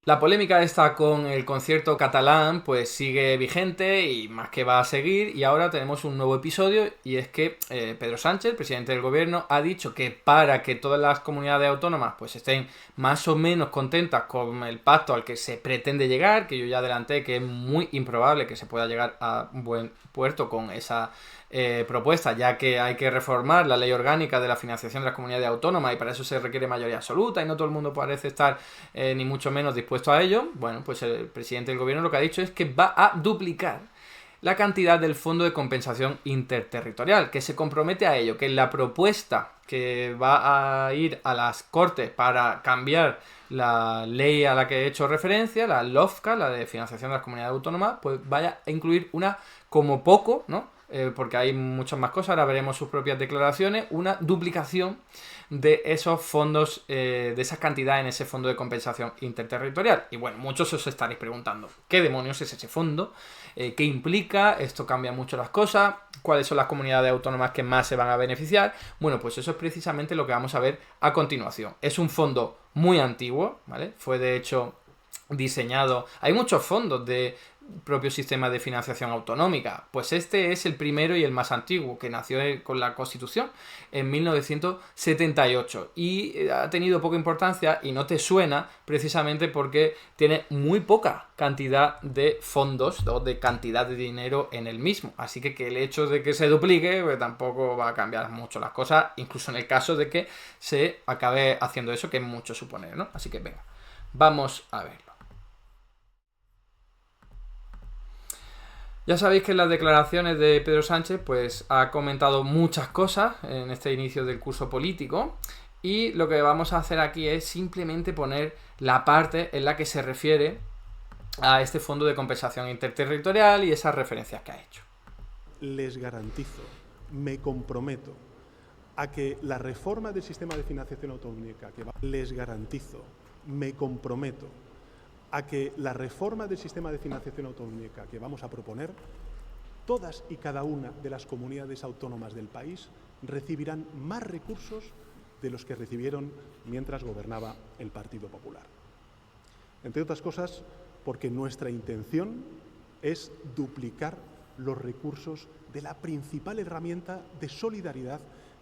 La polémica esta con el concierto catalán pues sigue vigente y más que va a seguir, y ahora tenemos un nuevo episodio, y es que Pedro Sánchez, presidente del gobierno, ha dicho que para que todas las comunidades autónomas pues estén más o menos contentas con el pacto al que se pretende llegar, que yo ya adelanté que es muy improbable que se pueda llegar a un buen puerto con esa propuesta, ya que hay que reformar la ley orgánica de la financiación de las comunidades autónomas y para eso se requiere mayoría absoluta y no todo el mundo parece estar ni mucho menos dispuesto a ello. Bueno, pues el presidente del gobierno lo que ha dicho es que va a duplicar la cantidad del Fondo de Compensación Interterritorial, que se compromete a ello, que la propuesta que va a ir a las Cortes para cambiar la ley a la que he hecho referencia, la LOFCA, la de financiación de las comunidades autónomas, pues vaya a incluir una, como poco, ¿no? Porque hay muchas más cosas, ahora veremos sus propias declaraciones, una duplicación de esos fondos, de esa cantidad en ese fondo de compensación interterritorial. Y bueno, muchos os estaréis preguntando, ¿qué demonios es ese fondo? ¿Qué implica? Esto cambia mucho las cosas. ¿Cuáles son las comunidades autónomas que más se van a beneficiar? Bueno, pues eso es precisamente lo que vamos a ver a continuación. Es un fondo muy antiguo, ¿vale? Fue de hecho diseñado. Hay muchos fondos de propio sistema de financiación autonómica. Pues este es el primero y el más antiguo, que nació con la Constitución en 1978 y ha tenido poca importancia y no te suena precisamente porque tiene muy poca cantidad de fondos o de cantidad de dinero en el mismo. Así que el hecho de que se duplique pues tampoco va a cambiar mucho las cosas, incluso en el caso de que se acabe haciendo eso, que es mucho suponer, ¿no? Así que venga, vamos a verlo. Ya sabéis que en las declaraciones de Pedro Sánchez pues ha comentado muchas cosas en este inicio del curso político, y lo que vamos a hacer aquí es simplemente poner la parte en la que se refiere a este fondo de compensación interterritorial y esas referencias que ha hecho. Les garantizo, me comprometo a que la reforma del sistema de financiación autonómica que va, les garantizo, me comprometo a que la reforma del sistema de financiación autonómica que vamos a proponer, todas y cada una de las comunidades autónomas del país recibirán más recursos de los que recibieron mientras gobernaba el Partido Popular. Entre otras cosas, porque nuestra intención es duplicar los recursos de la principal herramienta de solidaridad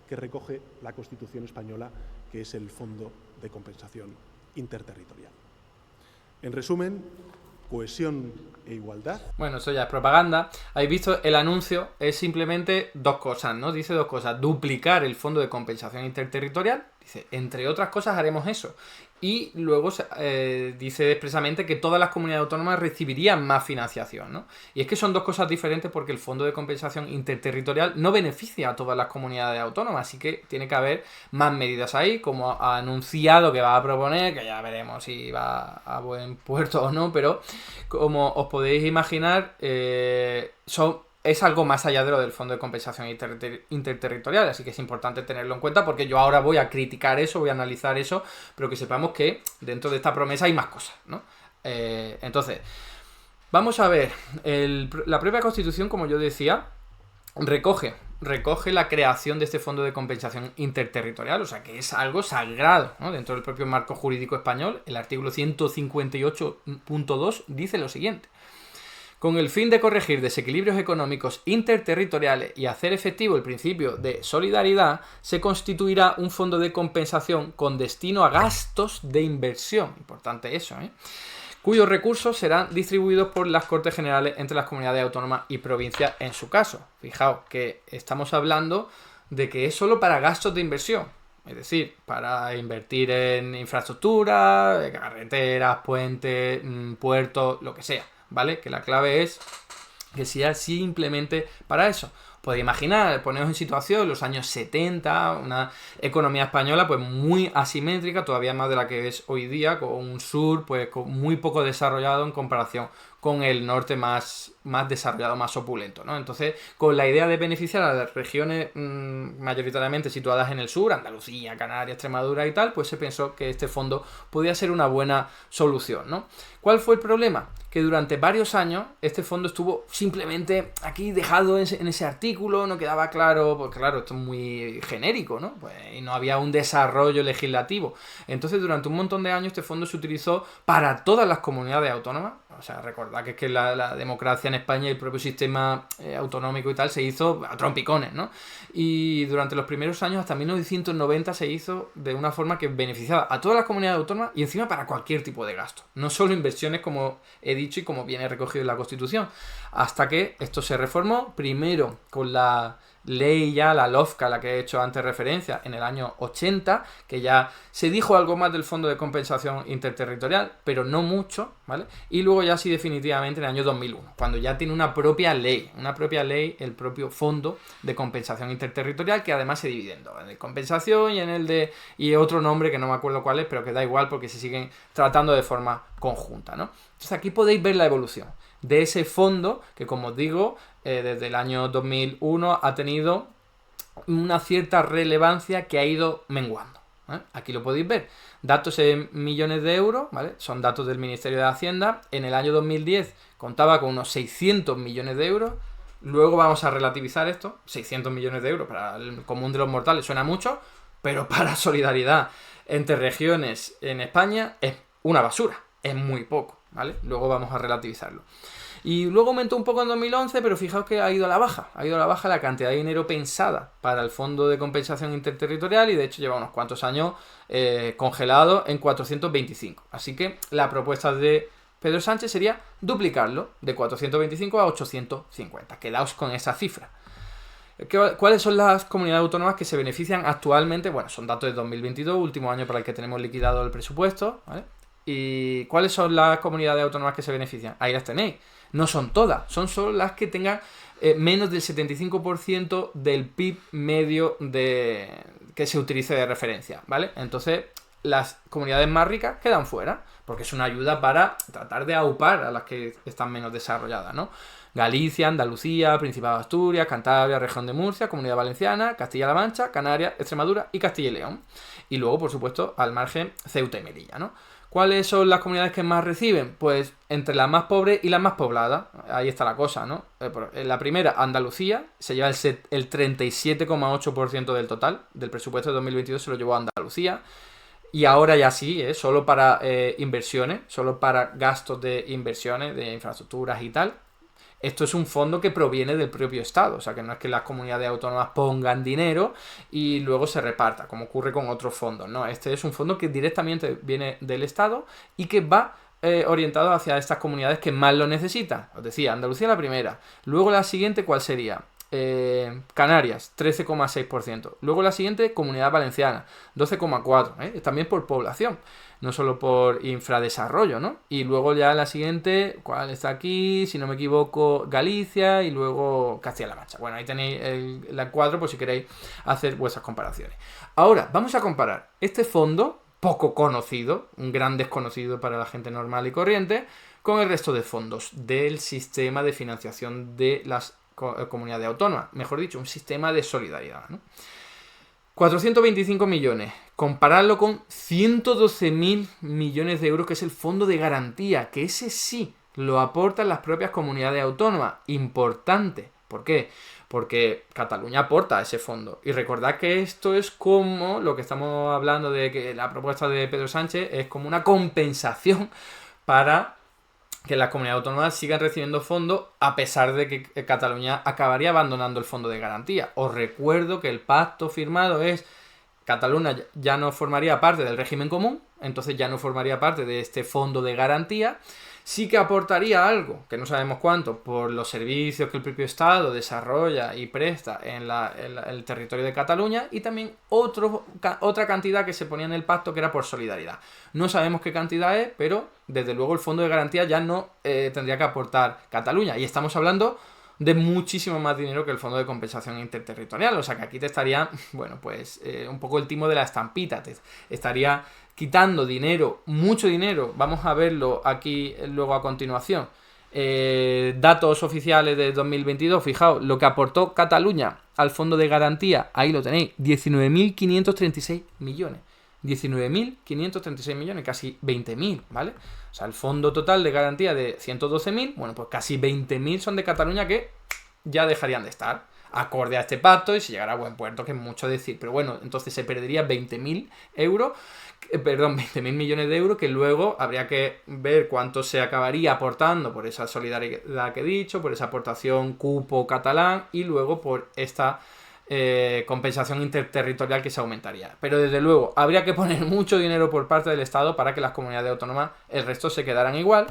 que recoge la Constitución española, que es el Fondo de Compensación Interterritorial. En resumen, cohesión e igualdad. Bueno, eso ya es propaganda. Habéis visto, el anuncio es simplemente dos cosas, ¿no? Dice dos cosas: duplicar el fondo de compensación interterritorial. Dice, entre otras cosas haremos eso. Y luego dice expresamente que todas las comunidades autónomas recibirían más financiación, ¿no? Y es que son dos cosas diferentes, porque el fondo de compensación interterritorial no beneficia a todas las comunidades autónomas, así que tiene que haber más medidas ahí, como ha anunciado que va a proponer, que ya veremos si va a buen puerto o no, pero como os podéis imaginar, es algo más allá de lo del Fondo de Compensación Interterritorial, así que es importante tenerlo en cuenta, porque yo ahora voy a criticar eso, voy a analizar eso, pero que sepamos que dentro de esta promesa hay más cosas, ¿no? Entonces, vamos a ver, la propia Constitución, como yo decía, recoge la creación de este Fondo de Compensación Interterritorial, o sea que es algo sagrado, ¿no? Dentro del propio marco jurídico español. El artículo 158.2 dice lo siguiente: con el fin de corregir desequilibrios económicos interterritoriales y hacer efectivo el principio de solidaridad, se constituirá un fondo de compensación con destino a gastos de inversión, importante eso, cuyos recursos serán distribuidos por las Cortes Generales entre las comunidades autónomas y provincias en su caso. Fijaos que estamos hablando de que es solo para gastos de inversión, es decir, para invertir en infraestructura, carreteras, puentes, puertos, lo que sea, ¿vale? Que la clave es que sea simplemente para eso. Podéis imaginar, poneros en situación, los años 70, una economía española pues muy asimétrica, todavía más de la que es hoy día, con un sur pues muy poco desarrollado en comparación con el norte más desarrollado, más opulento, ¿no? Entonces, con la idea de beneficiar a las regiones mayoritariamente situadas en el sur, Andalucía, Canarias, Extremadura y tal, pues se pensó que este fondo podía ser una buena solución, ¿no? ¿Cuál fue el problema? Que durante varios años este fondo estuvo simplemente aquí dejado en ese artículo, no quedaba claro, porque claro, esto es muy genérico, ¿no? Pues, y no había un desarrollo legislativo. Entonces, durante un montón de años este fondo se utilizó para todas las comunidades autónomas. O sea, recordad que es que la democracia en España y el propio sistema autonómico y tal se hizo a trompicones, ¿no? Y durante los primeros años, hasta 1990, se hizo de una forma que beneficiaba a todas las comunidades autónomas y encima para cualquier tipo de gasto. No solo inversiones, como he dicho y como viene recogido en la Constitución. Hasta que esto se reformó, primero con la ley ya, la LOFCA, a la que he hecho antes referencia, en el año 80, que ya se dijo algo más del Fondo de Compensación Interterritorial, pero no mucho, ¿vale? Y luego ya sí definitivamente en el año 2001, cuando ya tiene una propia ley, el propio Fondo de Compensación Interterritorial, que además se divide en dos, en el de compensación y en el de y otro nombre que no me acuerdo cuál es, pero que da igual porque se siguen tratando de forma conjunta, ¿no? Entonces aquí podéis ver la evolución de ese fondo que, como os digo, desde el año 2001 ha tenido una cierta relevancia que ha ido menguando, ¿eh? Aquí lo podéis ver. Datos en millones de euros, ¿vale? Son datos del Ministerio de Hacienda. En el año 2010 contaba con unos 600 millones de euros. Luego vamos a relativizar esto. 600 millones de euros para el común de los mortales suena mucho, pero para solidaridad entre regiones en España es una basura. Es muy poco, ¿vale? Luego vamos a relativizarlo. Y luego aumentó un poco en 2011, pero fijaos que ha ido a la baja. Ha ido a la baja la cantidad de dinero pensada para el Fondo de Compensación Interterritorial y de hecho lleva unos cuantos años congelado en 425. Así que la propuesta de Pedro Sánchez sería duplicarlo de 425 a 850. Quedaos con esa cifra. ¿Cuáles son las comunidades autónomas que se benefician actualmente? Bueno, son datos de 2022, último año para el que tenemos liquidado el presupuesto, ¿vale? ¿Y cuáles son las comunidades autónomas que se benefician? Ahí las tenéis. No son todas, son solo las que tengan menos del 75% del PIB medio que se utilice de referencia, ¿vale? Entonces, las comunidades más ricas quedan fuera, porque es una ayuda para tratar de aupar a las que están menos desarrolladas, ¿no? Galicia, Andalucía, Principado de Asturias, Cantabria, Región de Murcia, Comunidad Valenciana, Castilla-La Mancha, Canarias, Extremadura y Castilla y León. Y luego, por supuesto, al margen, Ceuta y Melilla, ¿no? ¿Cuáles son las comunidades que más reciben? Pues entre las más pobres y las más pobladas. Ahí está la cosa, ¿no? La primera, Andalucía, se lleva el 37,8% del total del presupuesto de 2022, se lo llevó a Andalucía. Y ahora ya sí, solo para inversiones, solo para gastos de inversiones, de infraestructuras y tal. Esto es un fondo que proviene del propio Estado, o sea que no es que las comunidades autónomas pongan dinero y luego se reparta, como ocurre con otros fondos, ¿no? Este es un fondo que directamente viene del Estado y que va orientado hacia estas comunidades que más lo necesitan. Os decía, Andalucía la primera. Luego la siguiente, ¿cuál sería? Canarias, 13,6%. Luego la siguiente, Comunidad Valenciana, 12,4%. También por población, no solo por infradesarrollo, ¿no? Y luego ya la siguiente, ¿cuál está aquí? Si no me equivoco, Galicia y luego Castilla-La Mancha. Bueno, ahí tenéis la 4 por si queréis hacer vuestras comparaciones. Ahora, vamos a comparar este fondo, poco conocido, un gran desconocido para la gente normal y corriente, con el resto de fondos del sistema de financiación de las comunidades autónomas, mejor dicho, un sistema de solidaridad, ¿no? 425 millones, compararlo con 112.000 millones de euros que es el fondo de garantía, que ese sí lo aportan las propias comunidades autónomas, importante. ¿Por qué? Porque Cataluña aporta a ese fondo. Y recordad que esto es como lo que estamos hablando de que la propuesta de Pedro Sánchez es como una compensación para que las comunidades autónomas sigan recibiendo fondos a pesar de que Cataluña acabaría abandonando el fondo de garantía. Os recuerdo que el pacto firmado es Cataluña ya no formaría parte del régimen común, entonces ya no formaría parte de este fondo de garantía. Sí que aportaría algo, que no sabemos cuánto, por los servicios que el propio Estado desarrolla y presta en el territorio de Cataluña, y también otra cantidad que se ponía en el pacto que era por solidaridad. No sabemos qué cantidad es, pero desde luego el fondo de garantía ya no tendría que aportar Cataluña. Y estamos hablando de muchísimo más dinero que el Fondo de Compensación Interterritorial. O sea que aquí te estaría, bueno, pues un poco el timo de la estampita. Te estaría quitando dinero, mucho dinero. Vamos a verlo aquí luego a continuación. datos oficiales de 2022, fijaos, lo que aportó Cataluña al fondo de garantía, ahí lo tenéis, 19.536 millones. 19.536 millones, casi 20.000, ¿vale? O sea, el fondo total de garantía de 112.000, bueno, pues casi 20.000 son de Cataluña que ya dejarían de estar, acorde a este pacto, y si llegara a buen puerto, que es mucho decir. Pero bueno, entonces se perdería 20.000 euros, perdón, 20.000 millones de euros, que luego habría que ver cuánto se acabaría aportando por esa solidaridad que he dicho, por esa aportación cupo catalán y luego por esta compensación interterritorial que se aumentaría. Pero desde luego habría que poner mucho dinero por parte del Estado para que las comunidades autónomas, el resto, se quedaran igual,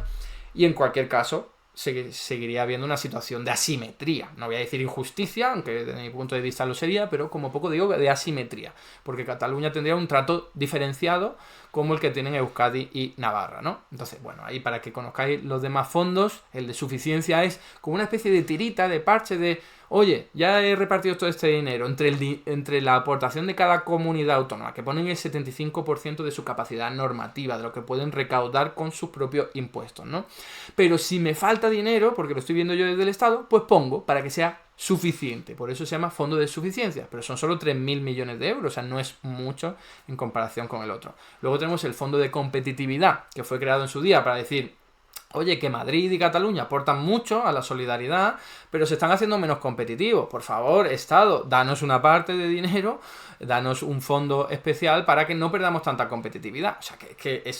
y en cualquier caso seguiría habiendo una situación de asimetría. No voy a decir injusticia, aunque desde mi punto de vista lo sería, pero como poco digo de asimetría, porque Cataluña tendría un trato diferenciado como el que tienen Euskadi y Navarra, ¿no? Entonces, bueno, ahí para que conozcáis los demás fondos, el de suficiencia es como una especie de tirita, de parche de, oye, ya he repartido todo este dinero entre la aportación de cada comunidad autónoma, que ponen el 75% de su capacidad normativa, de lo que pueden recaudar con sus propios impuestos, ¿no? Pero si me falta dinero, porque lo estoy viendo yo desde el Estado, pues pongo para que sea suficiente. Por eso se llama fondo de suficiencia, pero son solo 3.000 millones de euros, o sea, no es mucho en comparación con el otro. Luego tenemos el fondo de competitividad, que fue creado en su día para decir, oye, que Madrid y Cataluña aportan mucho a la solidaridad, pero se están haciendo menos competitivos. Por favor, Estado, danos una parte de dinero, danos un fondo especial para que no perdamos tanta competitividad. O sea,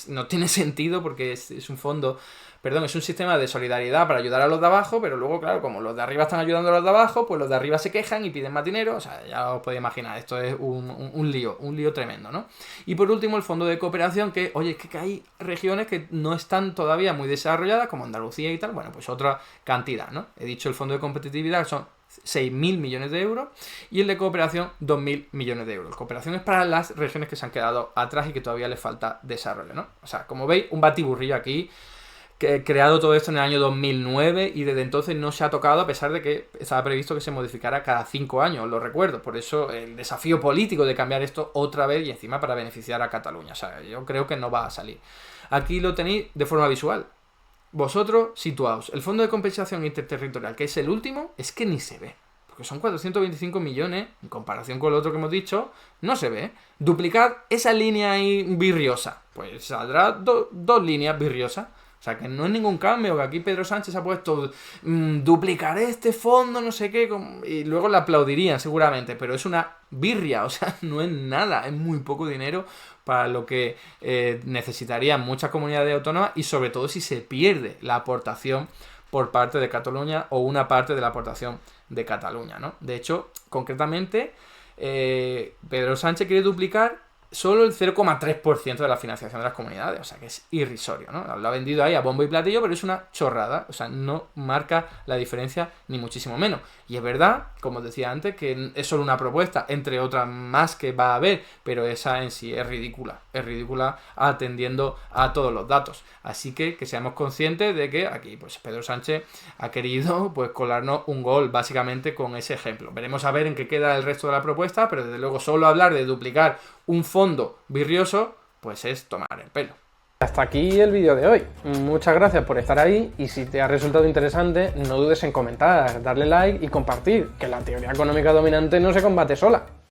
no tiene sentido, porque es un fondo... Perdón, es un sistema de solidaridad para ayudar a los de abajo, pero luego, claro, como los de arriba están ayudando a los de abajo, pues los de arriba se quejan y piden más dinero. O sea, ya os podéis imaginar, esto es un lío tremendo, ¿no? Y por último, el fondo de cooperación, que, oye, es que hay regiones que no están todavía muy desarrolladas, como Andalucía y tal, bueno, pues otra cantidad, ¿no? He dicho el fondo de competitividad, que son 6.000 millones de euros, y el de cooperación 2.000 millones de euros. Cooperación es para las regiones que se han quedado atrás y que todavía les falta desarrollo, ¿no? O sea, como veis, un batiburrillo aquí, que he creado todo esto en el año 2009 y desde entonces no se ha tocado, a pesar de que estaba previsto que se modificara cada 5 años, lo recuerdo. Por eso el desafío político de cambiar esto otra vez y encima para beneficiar a Cataluña. O sea, yo creo que no va a salir. Aquí lo tenéis de forma visual. Vosotros situaos. El fondo de compensación interterritorial, que es el último, es que ni se ve. Porque son 425 millones, en comparación con lo otro que hemos dicho, no se ve. Duplicad esa línea ahí virriosa. Pues saldrá dos líneas virriosas. O sea, que no es ningún cambio, que aquí Pedro Sánchez ha puesto duplicaré este fondo, no sé qué, y luego le aplaudirían seguramente, pero es una birria, o sea, no es nada, es muy poco dinero para lo que necesitarían muchas comunidades autónomas, y sobre todo si se pierde la aportación por parte de Cataluña o una parte de la aportación de Cataluña, ¿no? De hecho, concretamente, Pedro Sánchez quiere duplicar solo el 0,3% de la financiación de las comunidades, o sea que es irrisorio, ¿no? Lo ha vendido ahí a bombo y platillo, pero es una chorrada, o sea, no marca la diferencia ni muchísimo menos. Y es verdad, como os decía antes, que es solo una propuesta, entre otras más que va a haber, pero esa en sí es ridícula atendiendo a todos los datos. Así que seamos conscientes de que aquí pues Pedro Sánchez ha querido pues colarnos un gol básicamente con ese ejemplo. Veremos a ver en qué queda el resto de la propuesta, pero desde luego solo hablar de duplicar un fondo virrioso pues es tomar el pelo. Hasta aquí el vídeo de hoy. Muchas gracias por estar ahí, y si te ha resultado interesante, no dudes en comentar, darle like y compartir, que la teoría económica dominante no se combate sola.